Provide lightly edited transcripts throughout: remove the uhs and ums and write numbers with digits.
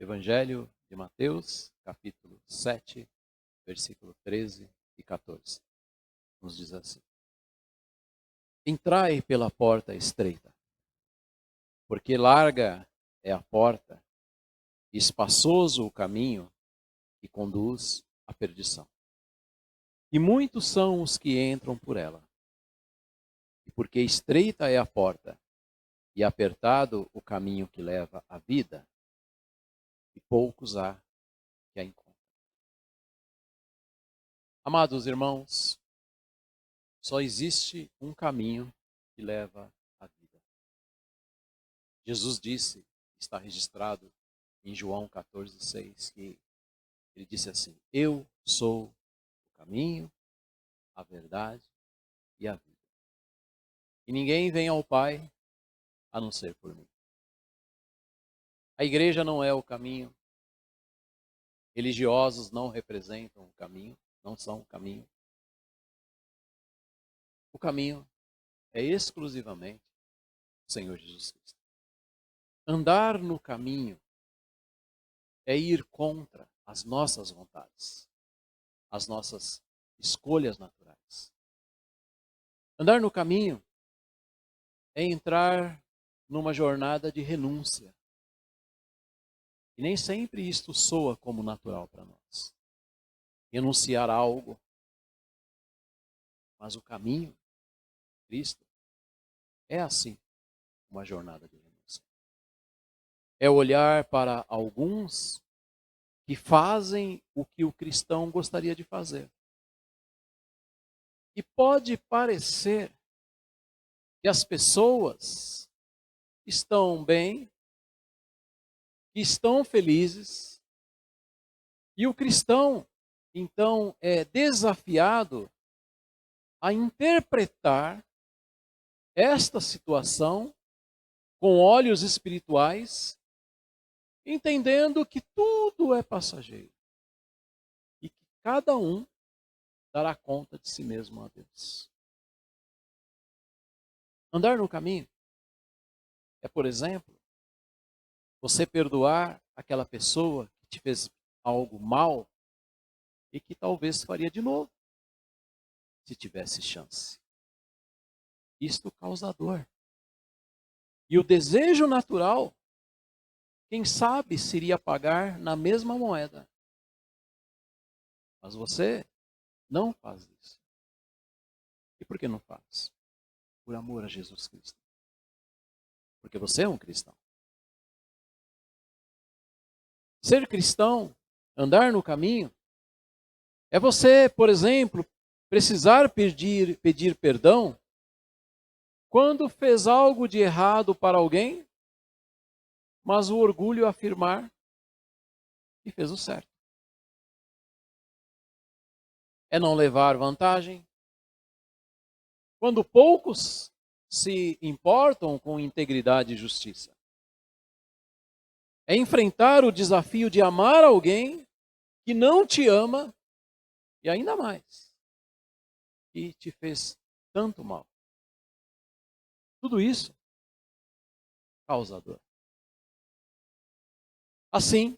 Evangelho de Mateus, capítulo 7, versículo 13 e 14. Nos diz assim: Entrai pela porta estreita, porque larga é a porta, e espaçoso o caminho que conduz à perdição. E muitos são os que entram por ela. E porque estreita é a porta, e apertado o caminho que leva à vida, e poucos há que a encontram. Amados irmãos, só existe um caminho que leva à vida. Jesus disse, está registrado em João 14,6, que ele disse assim: Eu sou o caminho, a verdade e a vida. E ninguém vem ao Pai a não ser por mim. A igreja não é o caminho. Religiosos não representam o caminho, não são o caminho. O caminho é exclusivamente o Senhor Jesus Cristo. Andar no caminho é ir contra as nossas vontades, as nossas escolhas naturais. Andar no caminho é entrar numa jornada de renúncia. E nem sempre isto soa como natural para nós. Renunciar a algo. Mas o caminho, Cristo, é assim, uma jornada de renúncia. É olhar para alguns que fazem o que o cristão gostaria de fazer. E pode parecer que as pessoas estão bem, estão felizes, e o cristão, então, é desafiado a interpretar esta situação com olhos espirituais, entendendo que tudo é passageiro e que cada um dará conta de si mesmo a Deus. Andar no caminho é, por exemplo, você perdoar aquela pessoa que te fez algo mal e que talvez faria de novo, se tivesse chance. Isto causa dor. E o desejo natural, quem sabe, seria pagar na mesma moeda. Mas você não faz isso. E por que não faz? Por amor a Jesus Cristo. Porque você é um cristão. Ser cristão, andar no caminho, é você, por exemplo, precisar pedir perdão quando fez algo de errado para alguém, mas o orgulho afirmar que fez o certo. É não levar vantagem. Quando poucos se importam com integridade e justiça. É enfrentar o desafio de amar alguém que não te ama e ainda mais, que te fez tanto mal. Tudo isso causa dor. Assim,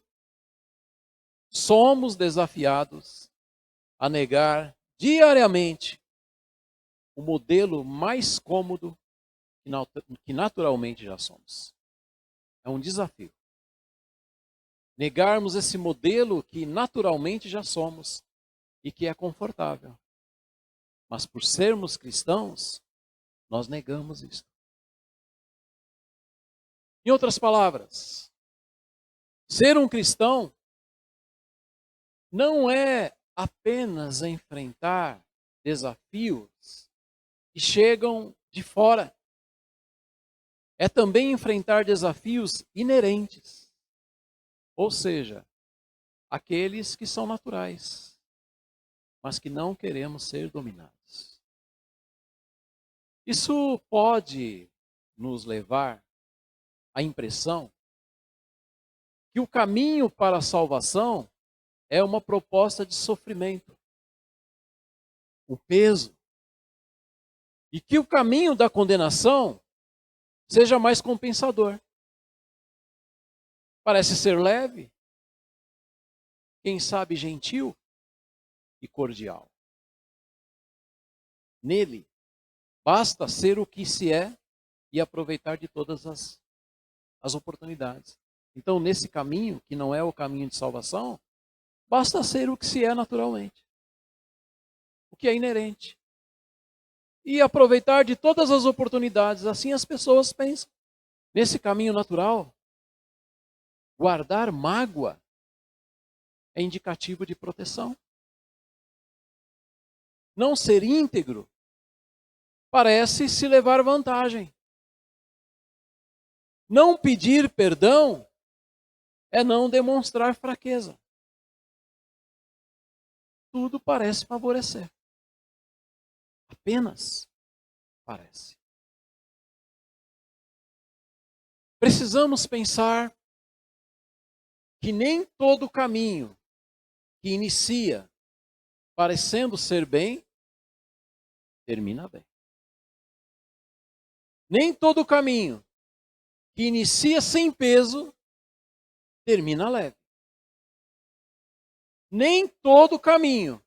somos desafiados a negar diariamente o modelo mais cômodo que naturalmente já somos. É um desafio. Negarmos esse modelo que naturalmente já somos e que é confortável. Mas por sermos cristãos, nós negamos isso. Em outras palavras, ser um cristão não é apenas enfrentar desafios que chegam de fora. É também enfrentar desafios inerentes. Ou seja, aqueles que são naturais, mas que não queremos ser dominados. Isso pode nos levar à impressão que o caminho para a salvação é uma proposta de sofrimento, o peso, e que o caminho da condenação seja mais compensador. Parece ser leve, quem sabe gentil e cordial. Nele, basta ser o que se é e aproveitar de todas as oportunidades. Então, nesse caminho, que não é o caminho de salvação, basta ser o que se é naturalmente, o que é inerente. E aproveitar de todas as oportunidades. Assim as pessoas pensam. Nesse caminho natural, guardar mágoa é indicativo de proteção. Não ser íntegro parece se levar vantagem. Não pedir perdão é não demonstrar fraqueza. Tudo parece favorecer. Apenas parece. Precisamos pensar que nem todo caminho que inicia parecendo ser bem, termina bem. Nem todo caminho que inicia sem peso, termina leve. Nem todo caminho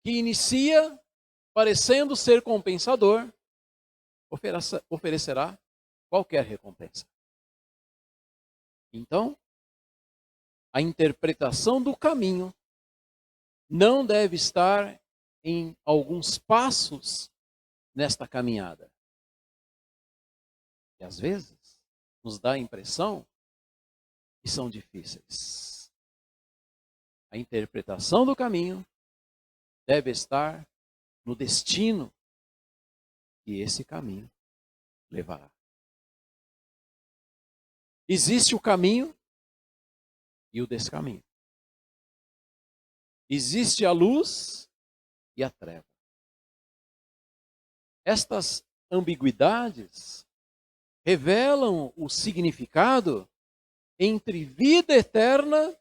que inicia parecendo ser compensador, oferecerá qualquer recompensa. Então, a interpretação do caminho não deve estar em alguns passos nesta caminhada. E às vezes nos dá a impressão que são difíceis. A interpretação do caminho deve estar no destino que esse caminho levará. Existe o caminho e o descaminho. Existe a luz e a treva. Estas ambiguidades revelam o significado entre vida eterna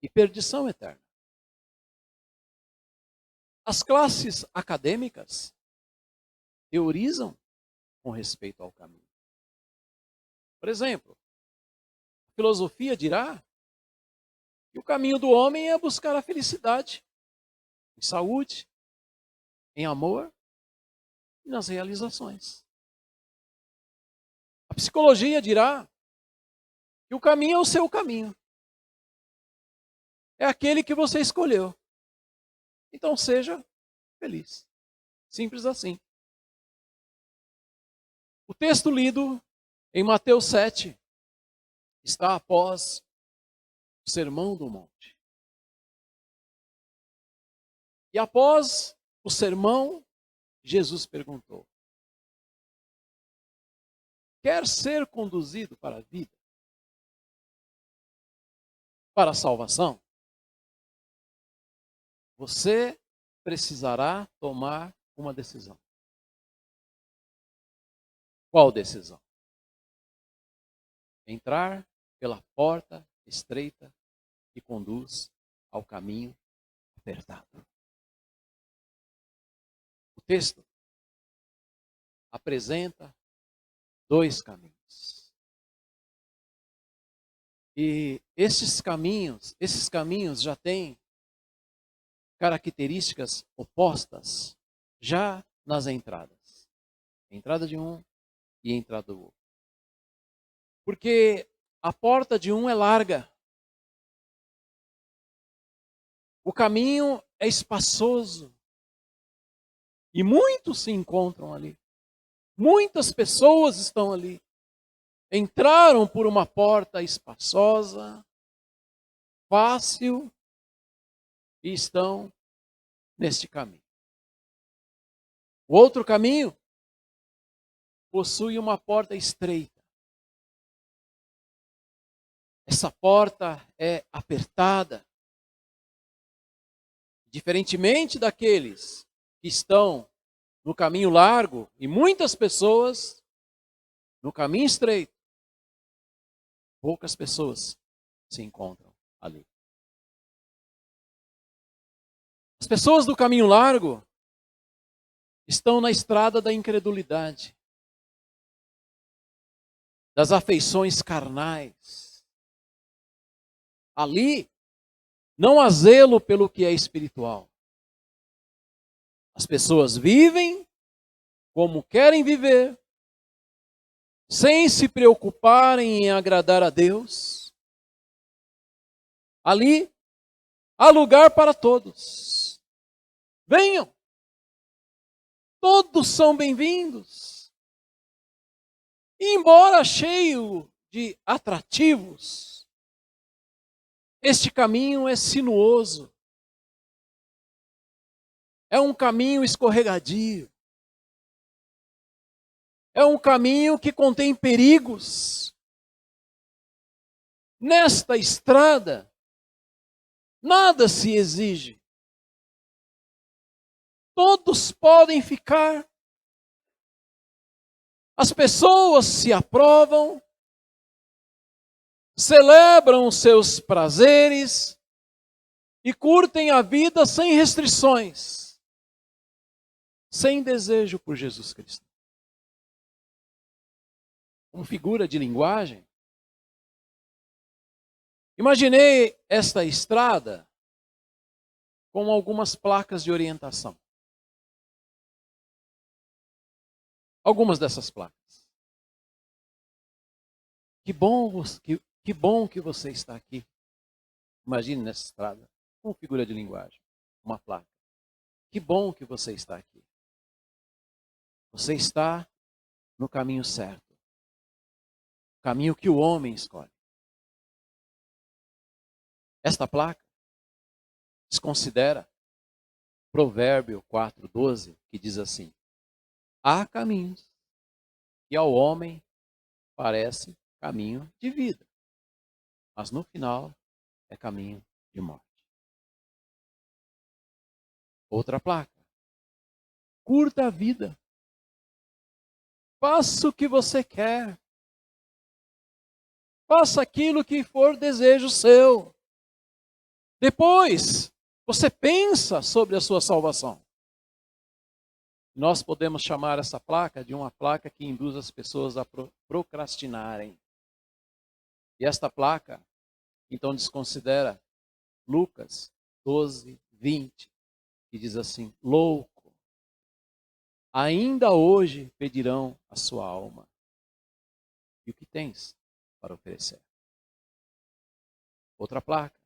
e perdição eterna. As classes acadêmicas teorizam com respeito ao caminho. Por exemplo, a filosofia dirá que o caminho do homem é buscar a felicidade em saúde, em amor e nas realizações. A psicologia dirá que o caminho é o seu caminho. É aquele que você escolheu. Então seja feliz. Simples assim. O texto lido em Mateus 7 está após o Sermão do Monte. E após o sermão, Jesus perguntou: quer ser conduzido para a vida? Para a salvação? Você precisará tomar uma decisão. Qual decisão? Entrar pela porta estreita que conduz ao caminho apertado. O texto apresenta dois caminhos. E esses caminhos já têm características opostas já nas entradas. A entrada de um e a entrada do outro. Porque a porta de um é larga. O caminho é espaçoso. E muitos se encontram ali. Muitas pessoas estão ali. Entraram por uma porta espaçosa, fácil, e estão neste caminho. O outro caminho possui uma porta estreita. Essa porta é apertada. Diferentemente daqueles que estão no caminho largo, e muitas pessoas no caminho estreito, poucas pessoas se encontram ali. As pessoas do caminho largo estão na estrada da incredulidade, das afeições carnais. Ali Não há zelo pelo que é espiritual. As pessoas vivem como querem viver, sem se preocuparem em agradar a Deus. Ali há lugar para todos. Venham. Todos são bem-vindos. E embora cheio de atrativos, este caminho é sinuoso. É um caminho escorregadio. É um caminho que contém perigos. Nesta estrada, nada se exige. Todos podem ficar. As pessoas se aprovam, celebram seus prazeres e curtem a vida sem restrições, sem desejo por Jesus Cristo. Como figura de linguagem, imaginei esta estrada com algumas placas de orientação. Algumas dessas placas. Que bom que você está aqui. Imagine nessa estrada, como figura de linguagem, uma placa. Que bom que você está aqui. Você está no caminho certo. O caminho que o homem escolhe. Esta placa desconsidera Provérbio 4:12, que diz assim: há caminhos que ao homem parece caminho de vida, mas no final é caminho de morte. Outra placa: curta a vida. Faça o que você quer. Faça aquilo que for desejo seu. Depois, você pensa sobre a sua salvação. Nós podemos chamar essa placa de uma placa que induz as pessoas a procrastinarem. E esta placa, então, desconsidera Lucas 12:20, que diz assim: louco, ainda hoje pedirão a sua alma. E o que tens para oferecer? Outra placa: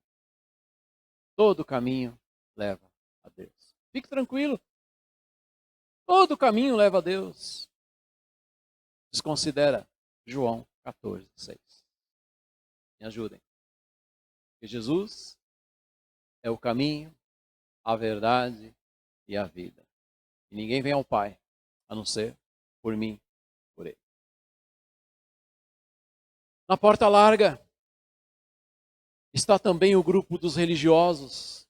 todo caminho leva a Deus. Fique tranquilo. Todo caminho leva a Deus. Desconsidera João 14:6. Me ajudem. Que Jesus é o caminho, a verdade e a vida. E ninguém vem ao Pai, a não ser por mim, por Ele. Na porta larga está também o grupo dos religiosos,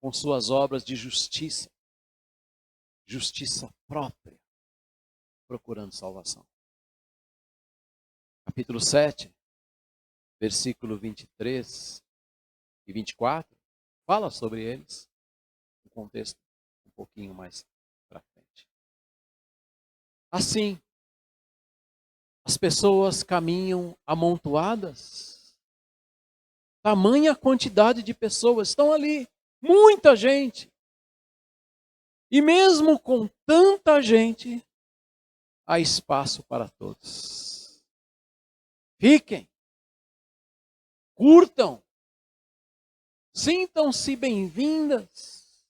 com suas obras de justiça. Justiça própria, procurando salvação. Capítulo 7, versículo 23 e 24, fala sobre eles, um contexto um pouquinho mais para frente. Assim, as pessoas caminham amontoadas. Tamanha quantidade de pessoas estão ali, muita gente. E mesmo com tanta gente, há espaço para todos. Fiquem, curtam, sintam-se bem-vindas.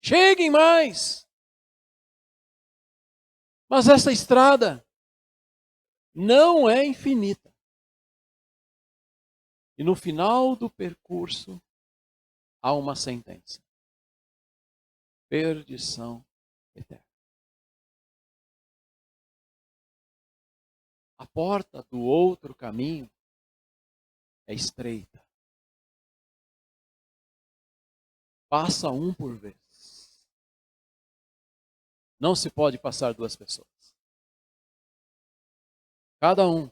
Cheguem mais. Mas essa estrada não é infinita. E no final do percurso, há uma sentença: perdição eterna. A porta do outro caminho é estreita. Passa um por vez. Não se pode passar duas pessoas. Cada um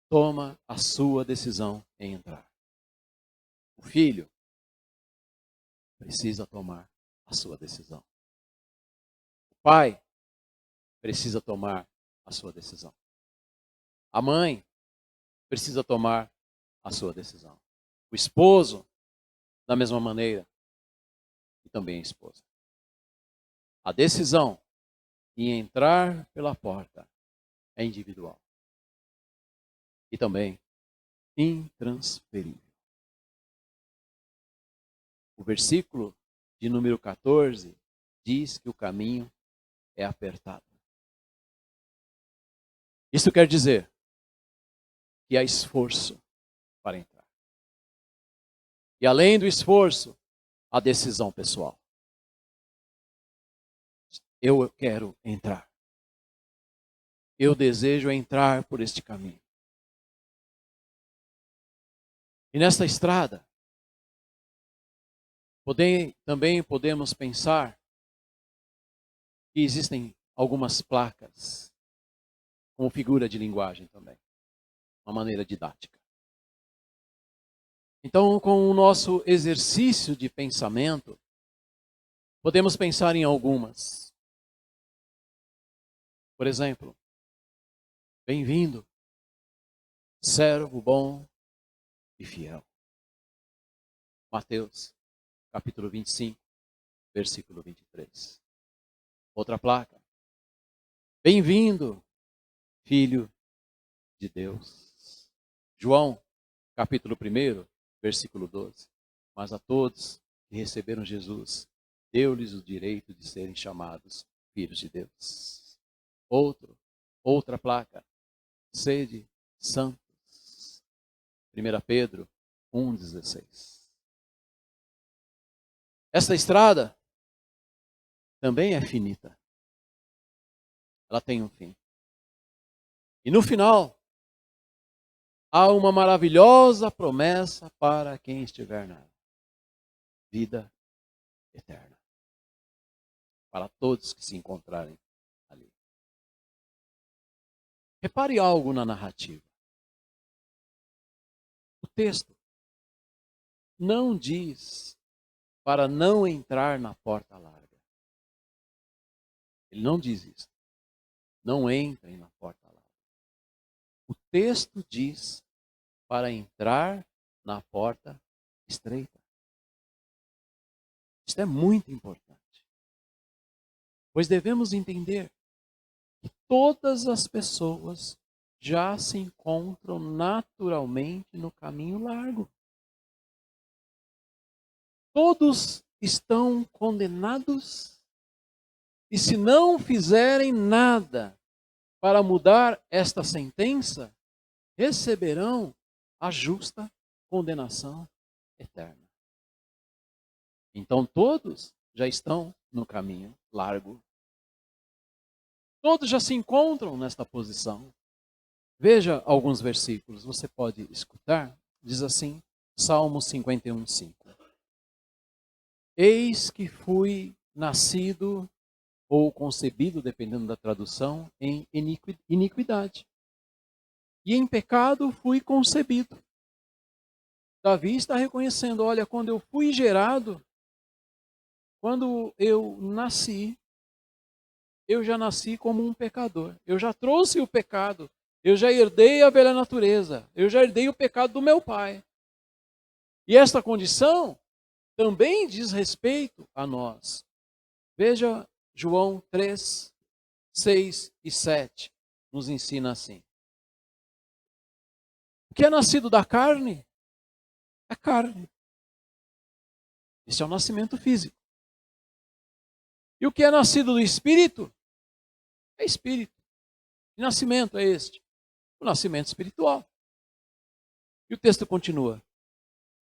toma a sua decisão em entrar. O filho precisa tomar a sua decisão. O pai precisa tomar a sua decisão. A mãe precisa tomar a sua decisão. O esposo, da mesma maneira, e também a esposa. A decisão em entrar pela porta é individual e também intransferível. O versículo de número 14 diz que o caminho é apertado. Isso quer dizer que há esforço para entrar. E além do esforço, a decisão pessoal. Eu quero entrar. Eu desejo entrar por este caminho. E nesta estrada, também podemos pensar que existem algumas placas, como figura de linguagem também, uma maneira didática. Então, com o nosso exercício de pensamento, podemos pensar em algumas. Por exemplo, bem-vindo, servo bom e fiel. Mateus, capítulo 25, versículo 23. Outra placa. Bem-vindo, filho de Deus. João, capítulo 1, versículo 12. Mas a todos que receberam Jesus, deu-lhes o direito de serem chamados filhos de Deus. Outra placa. Sede santos. 1 Pedro 1,16. Esta estrada também é finita. Ela tem um fim. E no final, há uma maravilhosa promessa para quem estiver nela. Vida eterna. Para todos que se encontrarem ali. Repare algo na narrativa. O texto não diz para não entrar na porta larga. Ele não diz isso. Não entrem na porta larga. O texto diz para entrar na porta estreita. Isto é muito importante. Pois devemos entender que todas as pessoas já se encontram naturalmente no caminho largo. Todos estão condenados e se não fizerem nada para mudar esta sentença, receberão a justa condenação eterna. Então todos já estão no caminho largo. Todos já se encontram nesta posição. Veja alguns versículos, você pode escutar. Diz assim, Salmo 51:5. Eis que fui nascido ou concebido, dependendo da tradução, em iniquidade. E em pecado fui concebido. Davi está reconhecendo, olha, quando eu fui gerado, quando eu nasci, eu já nasci como um pecador. Eu já trouxe o pecado. Eu já herdei a velha natureza. Eu já herdei o pecado do meu pai. E esta condição também diz respeito a nós. Veja João 3, 6 e 7. Nos ensina assim. O que é nascido da carne é carne. Esse é o nascimento físico. E o que é nascido do espírito é espírito. Que nascimento é este? O nascimento espiritual. E o texto continua.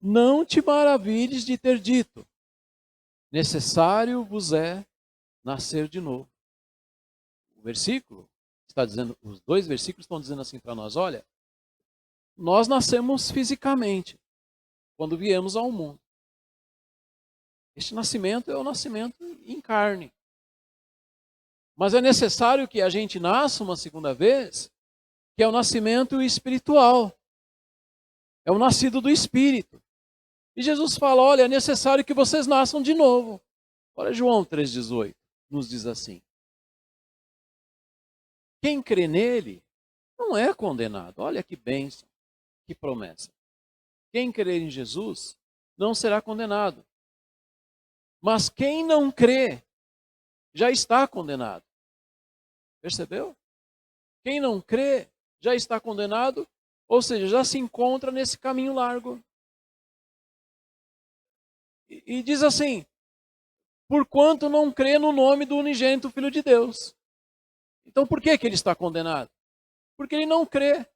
Não te maravilhes de ter dito, necessário vos é nascer de novo. O versículo está dizendo, os dois versículos estão dizendo assim para nós, olha, nós nascemos fisicamente quando viemos ao mundo. Este nascimento é o nascimento em carne. Mas é necessário que a gente nasça uma segunda vez, que é o nascimento espiritual. É o nascido do Espírito. E Jesus fala, olha, é necessário que vocês nasçam de novo. Olha João 3,18, nos diz assim. Quem crê nele não é condenado. Olha que bênção, que promessa. quem crer em Jesus não será condenado. Mas quem não crê já está condenado. Percebeu? Quem não crê já está condenado, ou seja, já se encontra nesse caminho largo. E diz assim: porquanto não crê no nome do unigênito Filho de Deus. Então por que ele está condenado? Porque ele não crê.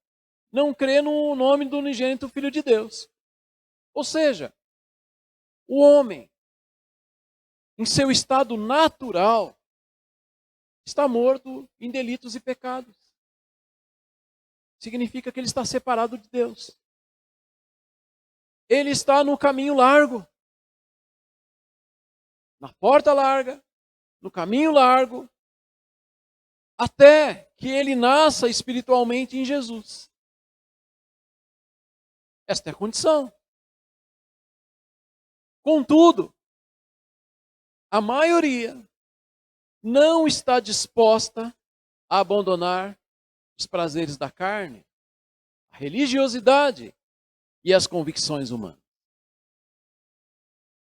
Não crê no nome do unigênito Filho de Deus. Ou seja, o homem, em seu estado natural, está morto em delitos e pecados. Significa que ele está separado de Deus. Ele está no caminho largo. Na porta larga, no caminho largo, até que ele nasça espiritualmente em Jesus. Esta é a condição. Contudo, a maioria não está disposta a abandonar os prazeres da carne, a religiosidade e as convicções humanas.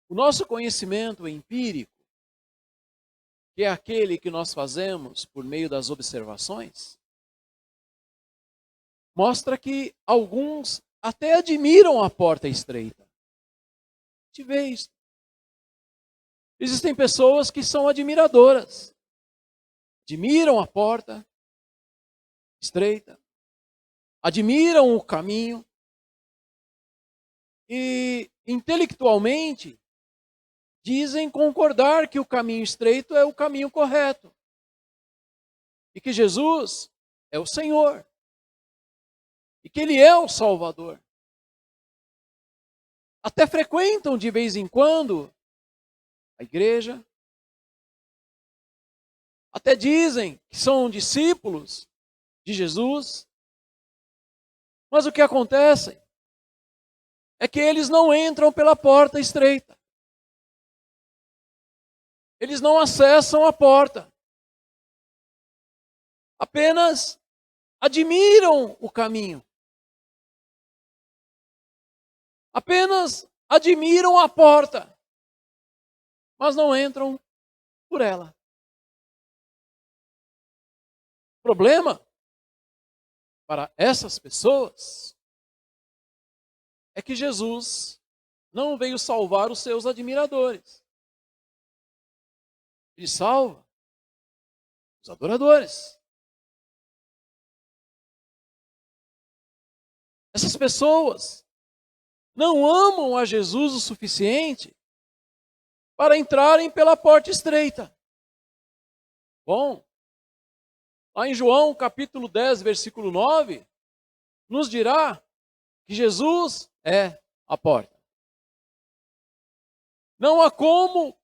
O nosso conhecimento empírico, que é aquele que nós fazemos por meio das observações, mostra que alguns até admiram a porta estreita. A gente vê isso. Existem pessoas que são admiradoras, admiram a porta estreita, admiram o caminho e intelectualmente dizem concordar que o caminho estreito é o caminho correto e que Jesus é o Senhor e que Ele é o Salvador. Até frequentam de vez em quando a igreja, até dizem que são discípulos de Jesus, mas o que acontece é que eles não entram pela porta estreita. Eles não acessam a porta. Apenas admiram o caminho. Apenas admiram a porta, mas não entram por ela. O problema para essas pessoas é que Jesus não veio salvar os seus admiradores. Ele salva os adoradores. Essas pessoas não amam a Jesus o suficiente para entrarem pela porta estreita. Bom, lá em João capítulo 10, versículo 9, nos dirá que Jesus é a porta. Não há como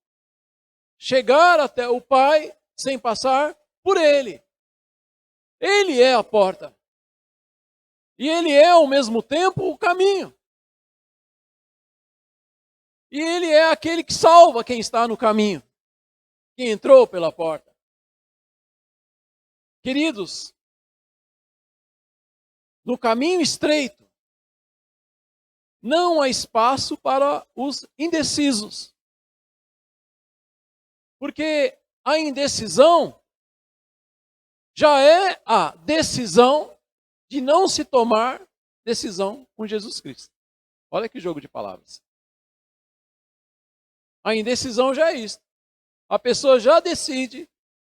chegar até o Pai sem passar por Ele. Ele é a porta. E Ele é, ao mesmo tempo, o caminho. E Ele é aquele que salva quem está no caminho, que entrou pela porta. Queridos, no caminho estreito, não há espaço para os indecisos. Porque a indecisão já é a decisão de não se tomar decisão com Jesus Cristo. Olha que jogo de palavras. A indecisão já é isso. A pessoa já decide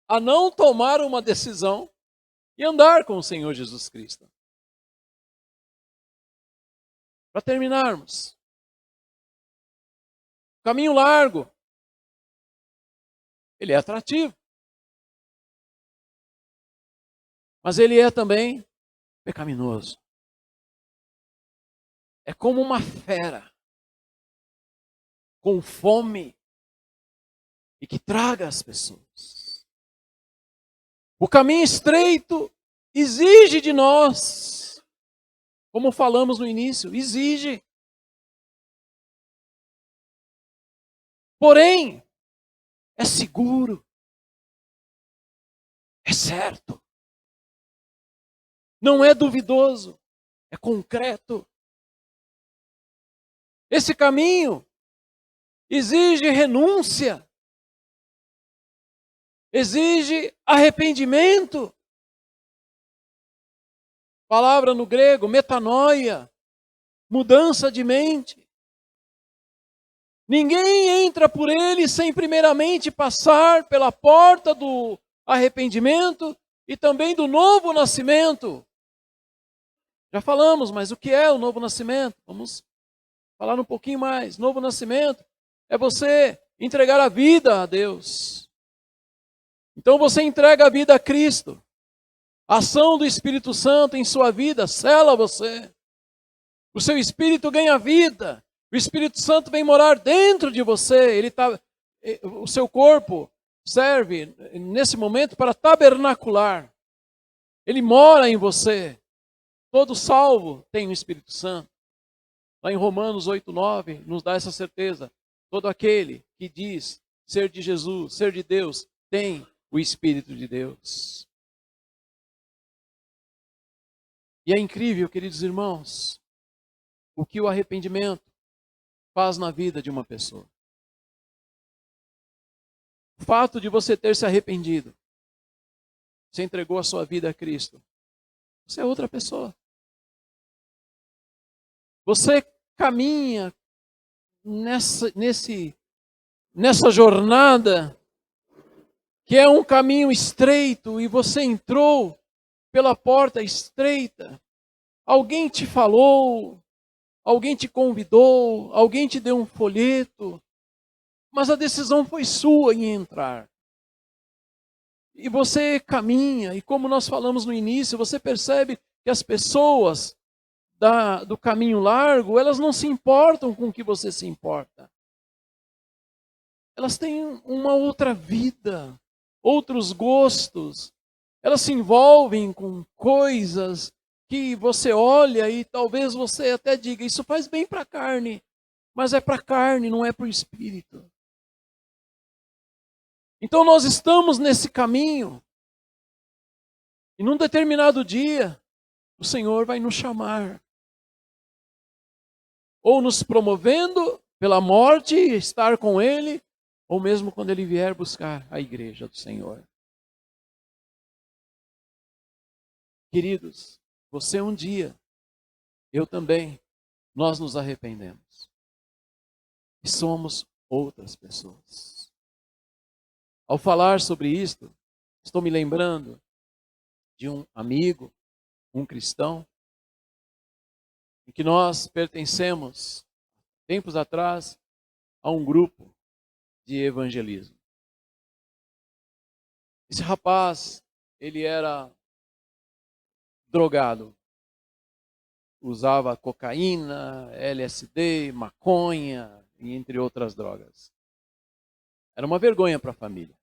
a não tomar uma decisão e andar com o Senhor Jesus Cristo. Para terminarmos, o caminho largo, ele é atrativo. Mas ele é também pecaminoso. É como uma fera com fome e que traga as pessoas. O caminho estreito exige de nós, como falamos no início, exige. Porém, é seguro, é certo, não é duvidoso, é concreto. Esse caminho exige renúncia, exige arrependimento. Palavra no grego, metanoia, mudança de mente. Ninguém entra por ele sem primeiramente passar pela porta do arrependimento e também do novo nascimento. Já falamos, mas o que é o novo nascimento? Vamos falar um pouquinho mais. Novo nascimento é você entregar a vida a Deus. Então você entrega a vida a Cristo. A ação do Espírito Santo em sua vida sela você. O seu espírito ganha vida. O Espírito Santo vem morar dentro de você. O seu corpo serve nesse momento para tabernacular. Ele mora em você. Todo salvo tem o Espírito Santo. Lá em Romanos 8:9 nos dá essa certeza. Todo aquele que diz ser de Jesus, ser de Deus, tem o Espírito de Deus. E é incrível, queridos irmãos, o que o arrependimento faz na vida de uma pessoa. O fato de você ter se arrependido, você entregou a sua vida a Cristo, você é outra pessoa. Você caminha nessa jornada que é um caminho estreito e você entrou pela porta estreita. Alguém te falou, alguém te convidou, alguém te deu um folheto, mas a decisão foi sua em entrar. E você caminha, e como nós falamos no início, você percebe que as pessoas do caminho largo, elas não se importam com o que você se importa. Elas têm uma outra vida, outros gostos. Elas se envolvem com coisas que você olha e talvez você até diga, isso faz bem para a carne, mas é para a carne, não é para o espírito. Então nós estamos nesse caminho, e num determinado dia, o Senhor vai nos chamar. Ou nos promovendo pela morte, estar com Ele, ou mesmo quando Ele vier buscar a igreja do Senhor. Queridos, você um dia, eu também, nós nos arrependemos. E somos outras pessoas. Ao falar sobre isto, estou me lembrando de um amigo, um cristão, em que nós pertencemos, tempos atrás, a um grupo de evangelismo. Esse rapaz, ele era drogado. Usava cocaína, LSD, maconha, e entre outras drogas. Era uma vergonha para a família.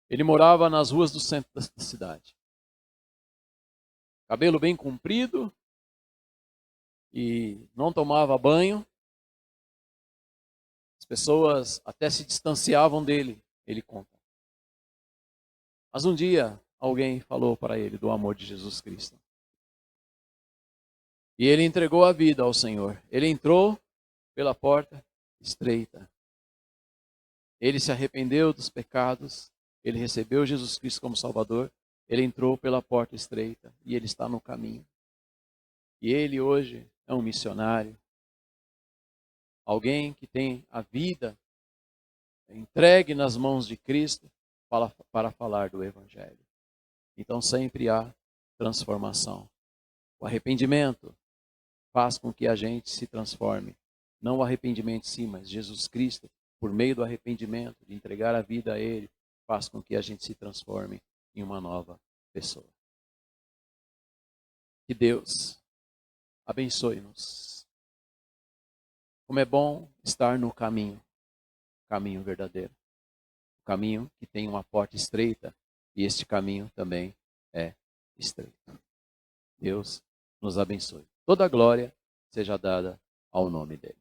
Ele morava nas ruas do centro da cidade. Cabelo bem comprido e não tomava banho. As pessoas até se distanciavam dele, ele conta. Mas um dia alguém falou para ele do amor de Jesus Cristo. E ele entregou a vida ao Senhor. Ele entrou pela porta estreita. Ele se arrependeu dos pecados. Ele recebeu Jesus Cristo como Salvador. Ele entrou pela porta estreita e ele está no caminho. E ele hoje é um missionário. Alguém que tem a vida entregue nas mãos de Cristo para falar do Evangelho. Então sempre há transformação. O arrependimento faz com que a gente se transforme. Não o arrependimento em si, mas Jesus Cristo, por meio do arrependimento, de entregar a vida a Ele, faz com que a gente se transforme em uma nova pessoa. Que Deus abençoe-nos. Como é bom estar no caminho verdadeiro. O caminho que tem uma porta estreita, e este caminho também é estreito. Deus nos abençoe. Toda a glória seja dada ao nome dele.